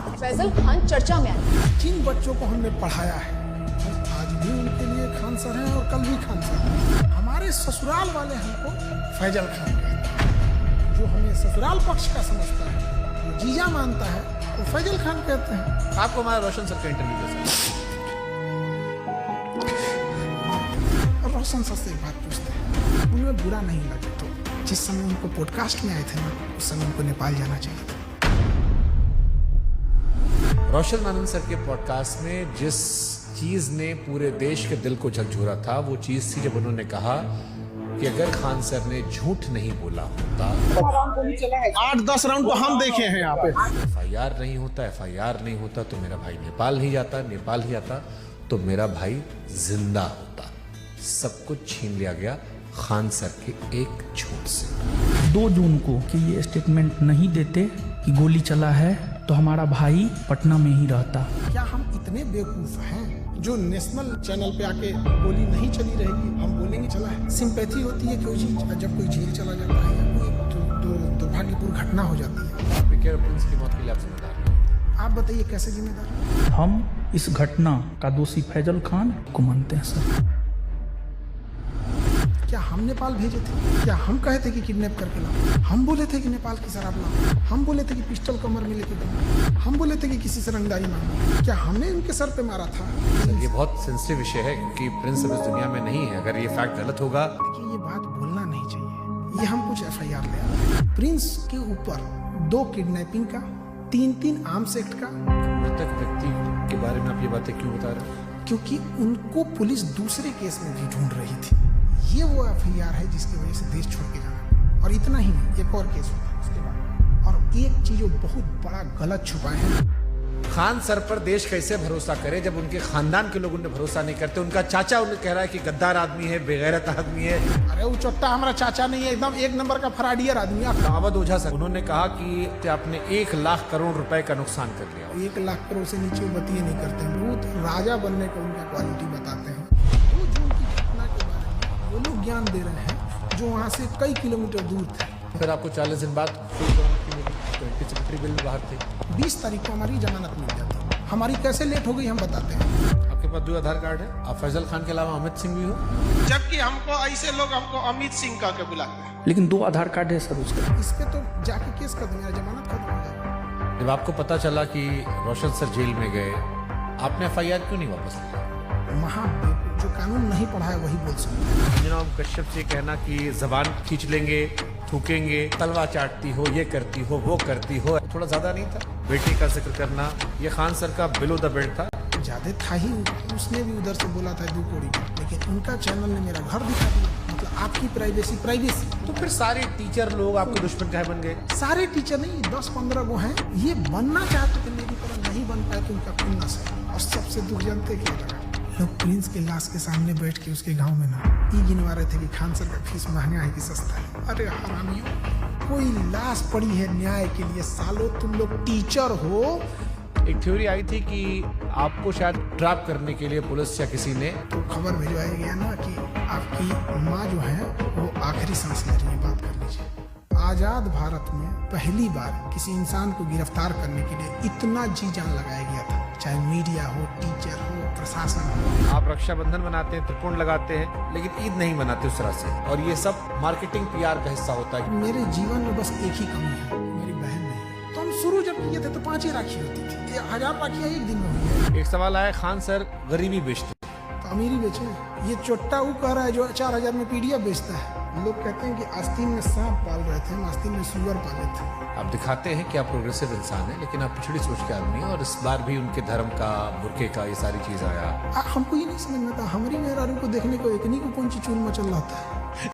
फैजल खान चर्चा में आए। जिन बच्चों को हमने पढ़ाया है आज भी उनके लिए खान सर हैं और कल भी खान सर हैं। हमारे ससुराल वाले हमको फैजल खान कहते हैं। जो हमें ससुराल पक्ष का समझता है, जो जीजा मानता है, वो फैजल खान कहते हैं। आपको हमारा रोशन सर का इंटरव्यू कैसा? रोशन सर से एक बात पूछते हैं, उन्हें बुरा नहीं लगे तो जिस समय उनको पॉडकास्ट में आए थे ना, उस समय उनको नेपाल जाना चाहिए था। रोशन आनंद सर के पॉडकास्ट में जिस चीज ने पूरे देश के दिल को झकझोरा था वो चीज थी जब उन्होंने कहा कि अगर खान सर ने झूठ नहीं बोला होता, 8-10 राउंड तो हम देखे हैं यहाँ पे। FIR नहीं होता तो मेरा भाई नेपाल ही जाता तो मेरा भाई जिंदा होता। सब कुछ छीन लिया गया खान सर के एक झूठ से। 2 जून को कि ये स्टेटमेंट नहीं देते कि गोली चला है तो हमारा भाई पटना में ही रहता। क्या हम इतने बेवकूफ हैं जो नेशनल चैनल पे आके गोली नहीं चली रहेगी हम बोलेंगे चला है? सिंपैथी होती है कि जब कोई जेल चला जाता है या कोई दुर्भाग्यपूर्ण घटना हो जाती है। प्रिंस की मौत के लिए आप जिम्मेदार हैं। आप बताइए कैसे जिम्मेदार? हम इस घटना का दोषी फैजल खान को मानते हैं सर। क्या हम नेपाल भेजे थे? क्या हम कहे थे कि किडनैप करके लाओ? हम बोले थे कि नेपाल की शराब लाओ? हम बोले थे कि पिस्टल कमर में लेके दो? हम बोले थे कि किसी से रंगदारी मांगो? क्या हमने उनके सर पे मारा था? ये बहुत सेंसिटिव विषय है क्योंकि प्रिंस अब इस दुनिया में नहीं है। अगर ये फैक्ट गलत होगा, देखिए ये बात बोलना नहीं चाहिए। ये हम कुछ FIR ले आए हैं। प्रिंस के ऊपर 2 किडनैपिंग का, 3 आर्म्स एक्ट का। मृतक व्यक्ति के बारे में आप ये बातें क्यों बता रहे हैं? क्योंकि उनको पुलिस दूसरे केस में भी ढूंढ रही थी। ये वो FIR है जिसकी वजह से देश छोड़ के जाना। और इतना ही नहीं, एक और केस हुआ उसके बाद। और एक चीज वो बहुत बड़ा गलत छुपाए हैं। खान सर पर देश कैसे भरोसा करे जब उनके खानदान के लोग उन्हें भरोसा नहीं करते? उनका चाचा उन्हें कह रहा है कि गद्दार आदमी है, बेगैरत आदमी है। अरे वो चोट्टा हमारा चाचा नहीं है, एकदम 1 नंबर का फराडियर आदमी है। अवध ओझा सर उन्होंने कहा कि आपने 1 लाख करोड़ रुपए का नुकसान कर लिया। 1 लाख करोड़ से नीचे वो बतिए नहीं करते हैं। बहुत राजा बनने का उनका क्वालिटी बताते हैं। 2 जून की घटना के बारे में वो लोग ज्ञान दे रहे हैं जो वहाँ से कई किलोमीटर दूर थे। फिर आपको 40 दिन बाद सेक्रेटरी बिल बाहर थे। 20 तारीख को हमारी जमानत मिल जाती। हमारी कैसे लेट हो गई हम बताते हैं। आपके पास 2 आधार कार्ड है। आप फैजल खान के अलावा अमित सिंह भी हो। जबकि हमको ऐसे लोग हमको अमित सिंह का के बुलाते हैं। लेकिन 2 आधार कार्ड है सर उसका। इस पे तो जाके केस कर देंगे, जमानत खत्म हो जाएगी। जब आपको पता चला कि रोशन सर जेल में गए, आपने FIR क्यों नहीं वापस लिया? जो कानून नहीं पढ़ा है वही बोल सकते हैं। जनाब कश्यप से कहना कि जबान खींच लेंगे, थूकेंगे, तलवा चाटती हो, ये करती हो, वो करती हो, थोड़ा ज्यादा नहीं था? बेटी का जिक्र करना ये खान सर का बिलो द बेल्ट था। ज्यादा था ही। उसने भी उधर से बोला था 2 कौड़ी का, लेकिन उनका चैनल ने मेरा घर दिखा दिया। मतलब आपकी प्राइवेसी। तो फिर सारे टीचर लोग आपके दुश्मन काहे बन गए? सारे टीचर नहीं, 10-15 वो हैं। ये बनना चाहते थे मेरी तरह, नहीं बन पाए तो उनका खुन्नस है। और सबसे दुख जानते क्या लगा? लोग प्रिंस के लाश के सामने बैठ के उसके गांव में ना ये गिनवा रहे थे कि खान सर का फीस महंगा है कि सस्ता है। अरे हरामियों, कोई लाश पड़ी है न्याय के लिए। सालों तुम लोग टीचर हो। एक थ्योरी आई थी कि आपको शायद ट्रैप करने के लिए पुलिस या किसी ने तो खबर भिजवाया गया ना कि आपकी माँ जो है वो आखिरी सांस ले रही है, बात कर लीजिए। आजाद भारत में पहली बार किसी इंसान को गिरफ्तार करने के लिए इतना जी जान लगाया गया था, चाहे मीडिया हो, टीचर हो, प्रशासन हो। आप रक्षाबंधन मनाते हैं, त्रिकोण लगाते हैं, लेकिन ईद नहीं मनाते उस तरह से। और ये सब मार्केटिंग PR का हिस्सा होता है। मेरे जीवन में बस एक ही कमी है, मेरी बहन नहीं। तो हम शुरू जब किए थे तो 5 ही राखी होती थी। 1000 राखियाँ एक दिन में हुई है। एक सवाल आया, खान सर गरीबी बेचते तो अमीरी बेचे। ये चोट्टा वो कह रहा है जो 4000 में PDF बेचता है। लोग कहते हैं कि आस्तीन में सांप पाल रहे थे, हम आस्तीन में सुअर पाले थे। आप दिखाते हैं कि आप प्रोग्रेसिव इंसान हैं, लेकिन आप पिछड़ी सोच के आदमी हैं। और इस बार भी उनके धर्म का, बुर्के का, ये सारी चीज आया। हमको ये नहीं समझ में आता, हमारी मेहरारू को देखने को एकनी को कौन सी चूल मचल रहा था।